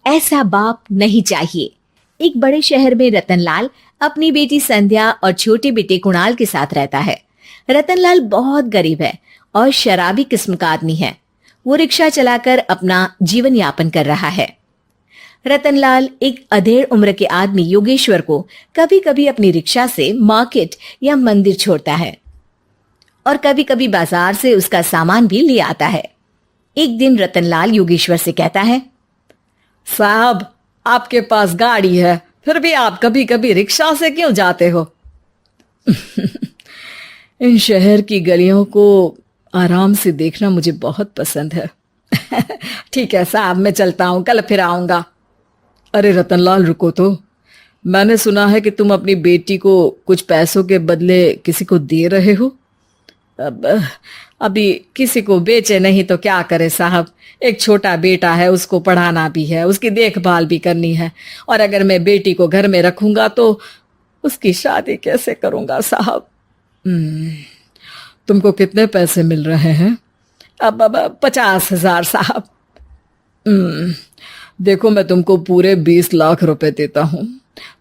ऐसा बाप नहीं चाहिए। एक बड़े शहर में रतनलाल अपनी बेटी संध्या और छोटे बेटे कुणाल के साथ रहता है। रतनलाल बहुत गरीब है और शराबी किस्म का आदमी है। वो रिक्शा चलाकर अपना जीवन यापन कर रहा है। रतनलाल एक अधेड़ उम्र के आदमी योगेश्वर को कभी कभी अपनी रिक्शा से मार्केट या मंदिर छोड़ता है और कभी कभी बाजार से उसका सामान भी ले आता है। एक दिन रतनलाल योगेश्वर से कहता है, साहब, आपके पास गाड़ी है, फिर भी आप कभी कभी रिक्शा से क्यों जाते हो? इन शहर की गलियों को आराम से देखना मुझे बहुत पसंद है। ठीक है साहब, मैं चलता हूं, कल फिर आऊंगा। अरे रतनलाल, रुको तो। मैंने सुना है कि तुम अपनी बेटी को कुछ पैसों के बदले किसी को दे रहे हो। अभी किसी को बेचे नहीं तो क्या करे साहब। एक छोटा बेटा है, उसको पढ़ाना भी है, उसकी देखभाल भी करनी है, और अगर मैं बेटी को घर में रखूंगा तो उसकी शादी कैसे करूंगा साहब। तुमको कितने पैसे मिल रहे हैं? अब 50,000 साहब। देखो, मैं तुमको पूरे 20 लाख रुपए देता हूं।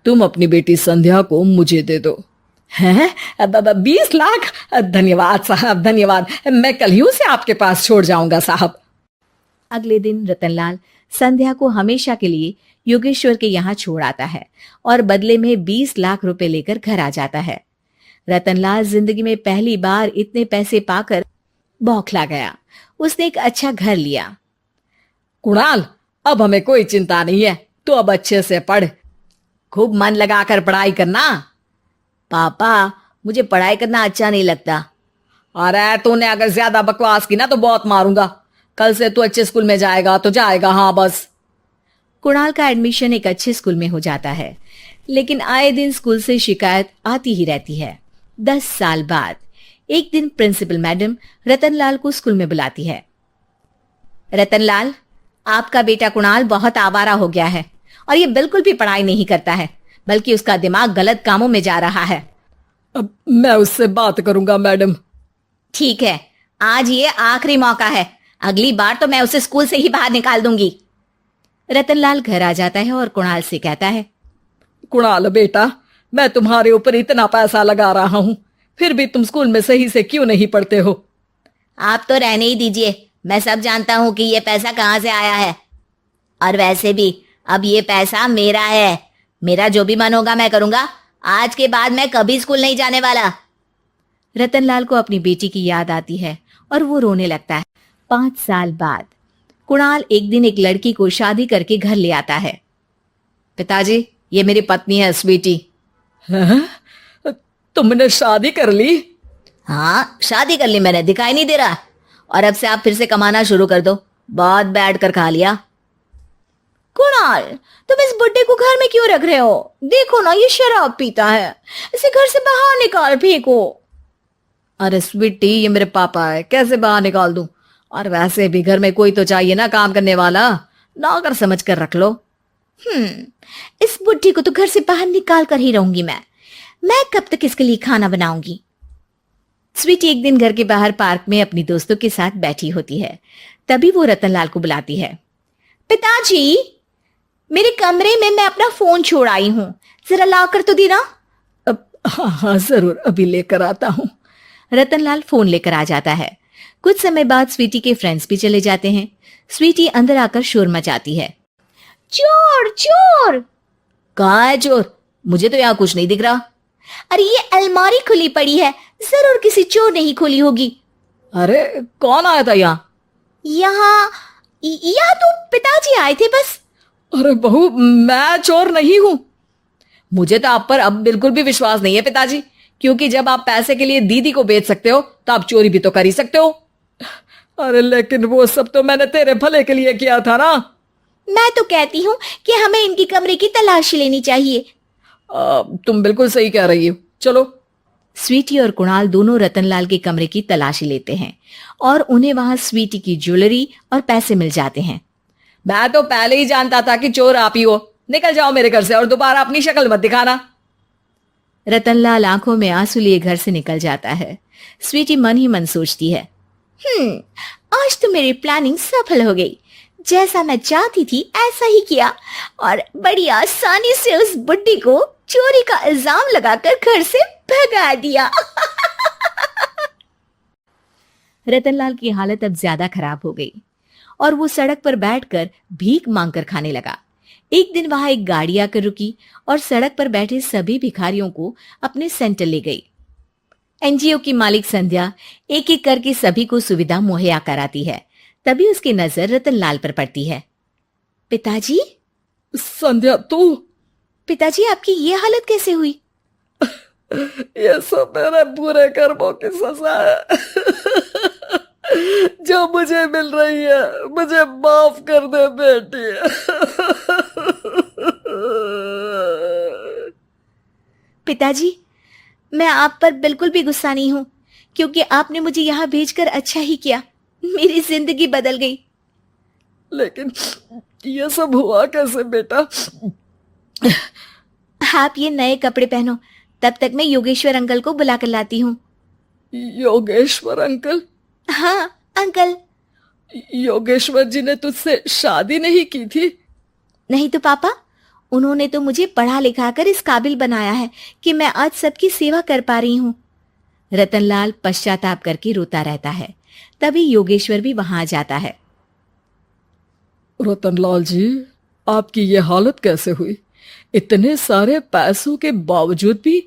तुम अपनी बेटी संध्या को मुझे दे दो। हैं? 20 लाख? धन्यवाद साहब, धन्यवाद। मैं कल ही उसे आपके पास छोड़ जाऊंगा साहब। अगले दिन रतनलाल संध्या को हमेशा के लिए योगेश्वर के यहाँ छोड़ आता है और बदले में 20 लाख रुपए लेकर घर आ जाता है। रतनलाल जिंदगी में पहली बार इतने पैसे पाकर बौखला गया। उसने एक अच्छा घर लिया। कुणाल, अब हमें कोई चिंता नहीं है, तो अब अच्छे से पढ़, खूब मन लगाकर पढ़ाई करना। पापा, मुझे पढ़ाई करना अच्छा नहीं लगता। अरे तूने अगर ज्यादा बकवास की ना तो बहुत मारूंगा। कल से तू अच्छे स्कूल में जाएगा तो जाएगा, हाँ बस। कुणाल का एडमिशन एक अच्छे स्कूल में हो जाता है, लेकिन आए दिन स्कूल से शिकायत आती ही रहती है। 10 साल बाद एक दिन प्रिंसिपल मैडम रतनलाल को स्कूल में बुलाती है। रतनलाल, आपका बेटा कुणाल बहुत आवारा हो गया है और ये बिल्कुल भी पढ़ाई नहीं करता है, बल्कि उसका दिमाग गलत कामों में जा रहा है। अब मैं उससे बात करूंगा मैडम। ठीक है, आज ये आखिरी मौका है, अगली बार तो मैं उसे स्कूल से ही बाहर निकाल दूंगी। रतनलाल घर आ जाता है और कुणाल से कहता है, कुणाल बेटा, मैं तुम्हारे ऊपर इतना पैसा लगा रहा हूं, फिर भी तुम स्कूल में सही से क्यों नहीं पढ़ते हो? आप तो रहने ही दीजिए, मैं सब जानता हूं कि ये पैसा कहां से आया है। और वैसे भी अब ये पैसा मेरा है, मेरा जो भी मन होगा मैं करूंगा। आज के बाद मैं कभी स्कूल नहीं जाने वाला। रतनलाल को अपनी बेटी की याद आती है और वो रोने लगता है। 5 साल बाद कुणाल एक दिन एक लड़की को शादी करके घर ले आता है। पिताजी, ये मेरी पत्नी है स्वीटी। तुमने शादी कर ली? हाँ, शादी कर ली मैंने, दिखाई नहीं दे रहा। और अब से आप फिर से कमाना शुरू कर दो, बहुत बैठ कर खा लिया। कुणाल, तुम इस बुड्ढे को घर में क्यों रख रहे हो? देखो ना, ये शराब पीता है, इसे घर से बाहर निकाल फेंको। अरे स्वीटी, ये मेरे पापा है, कैसे बाहर निकाल दूं? और वैसे भी घर में कोई तो चाहिए ना काम करने वाला, नौकर समझ कर रख लो। इस बुड्ढी को तो घर से बाहर निकाल कर ही रहूंगी मैं कब तक इसके लिए खाना बनाऊंगी। स्वीटी एक दिन घर के बाहर पार्क में अपनी दोस्तों के साथ बैठी होती है। तभी वो रतनलाल को बुलाती है। पिताजी, मेरे कमरे में मैं अपना फोन छोड़ आई हूं, जरा लाकर तो देना। हाँ जरूर, अभी लेकर आता हूं। रतनलाल फोन लेकर आ जाता है। कुछ समय बाद स्वीटी के फ्रेंड्स भी चले जाते हैं। स्वीटी अंदर आकर शोर मचाती है। चोर चोर! कहाँ है चोर? मुझे तो यहाँ कुछ नहीं दिख रहा। अरे ये अलमारी खुली पड़ी है, जरूर किसी चोर ने ही खोली होगी। अरे कौन आया था यहाँ? यहाँ तो पिताजी आए थे बस। अरे बहू, मैं चोर नहीं हूं। मुझे तो आप पर अब बिल्कुल भी विश्वास नहीं है पिताजी, क्योंकि जब आप पैसे के लिए दीदी को बेच सकते हो तो आप चोरी भी तो कर ही सकते हो। अरे लेकिन वो सब तो मैंने तेरे भले के लिए किया था ना। मैं तो कहती हूँ कि हमें इनकी कमरे की तलाशी लेनी चाहिए। तुम बिल्कुल सही कह रही हो, चलो। स्वीटी और कुणाल दोनों रतनलाल के कमरे की तलाशी लेते हैं और उन्हें वहां स्वीटी की ज्वेलरी और पैसे मिल जाते हैं। मैं तो पहले ही जानता था कि चोर आप ही हो। निकल जाओ मेरे घर से और दोबारा अपनी शक्ल मत दिखाना। रतनलाल आंखों में आंसू लिए घर से निकल जाता है। स्वीटी मन ही मन सोचती है, आज तो मेरी प्लानिंग सफल हो गई। जैसा मैं चाहती थी ऐसा ही किया और बड़ी आसानी से उस बुड्ढी को चोरी का इल्जाम लगाकर घर से भगा दिया। रतनलाल की हालत अब ज्यादा खराब हो गई और वो सड़क पर बैठकर भीख मांगकर खाने लगा। एक दिन वहां एक गाड़ी आकर रुकी और सड़क पर बैठे सभी भिखारियों को अपने सेंटर ले गई। एनजीओ की मालिक संध्या एक एक करके सभी को सुविधा मुहैया कराती है। तभी उसकी नजर रतनलाल पर पड़ती है। पिताजी, संध्या तू? पिताजी आपकी ये हालत कैसे हुई? ये सब मेरे बुरे कर्मों की सजा है जो मुझे मिल रही है। मुझे माफ कर दे बेटी। पिताजी, मैं आप पर बिल्कुल भी गुस्सा नहीं हूं, क्योंकि आपने मुझे यहां भेजकर अच्छा ही किया। मेरी जिंदगी बदल गई। लेकिन ये सब हुआ कैसे बेटा? आप ये नए कपड़े पहनो, तब तक मैं योगेश्वर अंकल को बुला कर लाती हूँ। योगेश्वर अंकल? हाँ अंकल। योगेश्वर जी ने तुझसे शादी नहीं की थी? नहीं तो पापा, उन्होंने तो मुझे पढ़ा लिखा कर इस काबिल बनाया है कि मैं आज सबकी सेवा कर पा रही हूँ। रतनलाल पश्चाताप करके रोता रहता है। तभी योगेश्वर भी वहां आ जाता है। रतनलाल जी, आपकी ये हालत कैसे हुई? इतने सारे पैसों के बावजूद भी?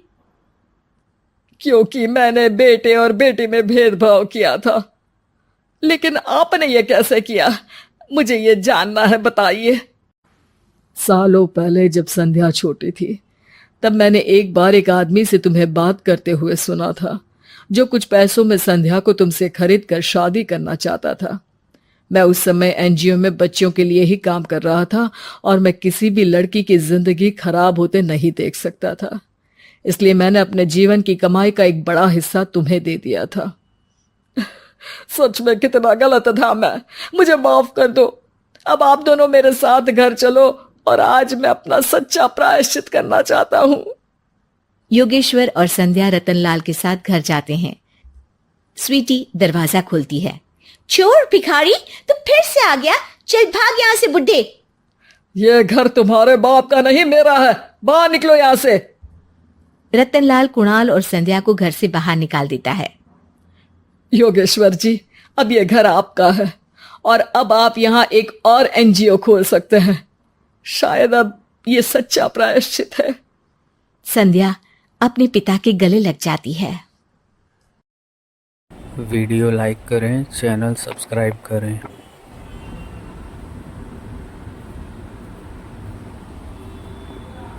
क्योंकि मैंने बेटे और बेटी में भेदभाव किया था। लेकिन आपने ये कैसे किया? मुझे ये जानना है, बताइए। सालों पहले जब संध्या छोटी थी, तब मैंने एक बार एक आदमी से तुम्हें बात करते हुए सुना था, जो कुछ पैसों में संध्या को तुमसे खरीद कर शादी करना चाहता था। मैं उस समय एनजीओ में बच्चों के लिए ही काम कर रहा था और मैं किसी भी लड़की की जिंदगी खराब होते नहीं देख सकता था। इसलिए मैंने अपने जीवन की कमाई का एक बड़ा हिस्सा तुम्हें दे दिया था। सच में कितना गलत था मैं। मुझे माफ कर दो। अब आप दोनों मेरे साथ घर चलो और आज मैं अपना सच्चा प्रायश्चित करना चाहता हूं। योगेश्वर और संध्या रतनलाल के साथ घर जाते हैं। स्वीटी दरवाजा खोलती है। चोर भिखारी, तू फिर से आ गया? चल भाग यहाँ से बुड्ढे। ये घर तुम्हारे बाप का नहीं, मेरा है। बाहर निकलो यहाँ से। रतनलाल कुणाल और संध्या को घर से बाहर निकाल देता है। योगेश्वर जी, अब ये घर आपका है और अब आप यहाँ एक और एनजीओ खोल सकते हैं। शायद अब ये सच्चा प्रायश्चित है। संध्या अपने पिता के गले लग जाती है। वीडियो लाइक करें, चैनल सब्सक्राइब करें।